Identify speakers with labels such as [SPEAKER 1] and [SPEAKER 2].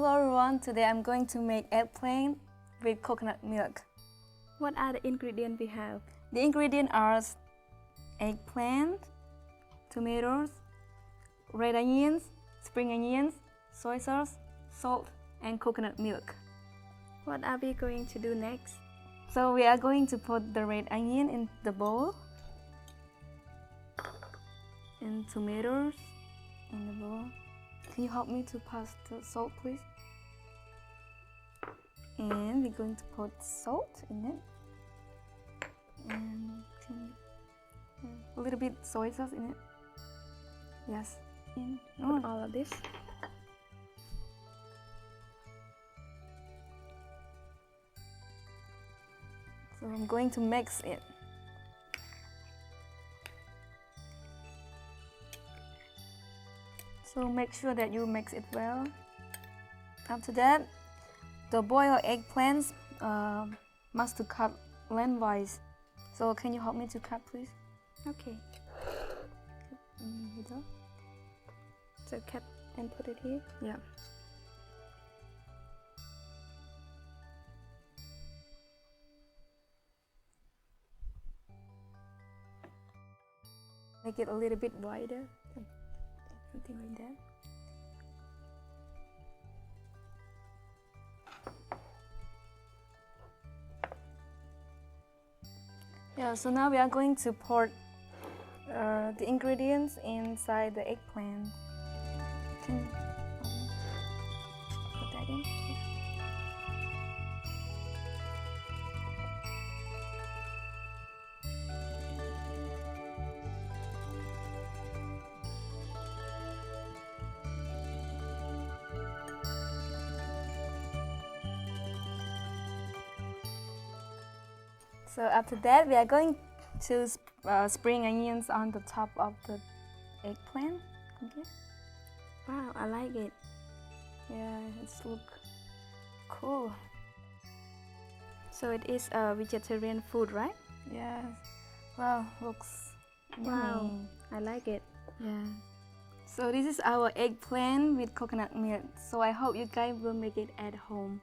[SPEAKER 1] Hello everyone, today I'm going to make eggplant with coconut milk.
[SPEAKER 2] What are the ingredients we have?
[SPEAKER 1] The ingredients are eggplant, tomatoes, red onions, spring onions, soy sauce, salt, and coconut milk.
[SPEAKER 2] What are we going to do next?
[SPEAKER 1] So we are going to put the red onion in the bowl and tomatoes in the bowl. Can you help me to pass the salt, please? And we're going to put salt in it. And a little bit soy sauce in it. Yes. And
[SPEAKER 2] Put all of this.
[SPEAKER 1] So I'm going to mix it. So make sure that you mix it well. After that, the boiled eggplants must to cut lengthwise. So can you help me to cut, please?
[SPEAKER 2] Okay.
[SPEAKER 1] In the middle.
[SPEAKER 2] So cut and put it here.
[SPEAKER 1] Yeah. Make it a little bit wider. Something like that. Yeah, so now we are going to pour the ingredients inside the eggplant. Can you put that in? So after that, we are going to spring onions on the top of the eggplant. Okay.
[SPEAKER 2] Wow, I like it.
[SPEAKER 1] Yeah, it's look cool.
[SPEAKER 2] So it is a vegetarian food, right?
[SPEAKER 1] Yes. Wow, looks yummy.
[SPEAKER 2] Wow, I like it.
[SPEAKER 1] Yeah. So this is our eggplant with coconut milk. So I hope you guys will make it at home.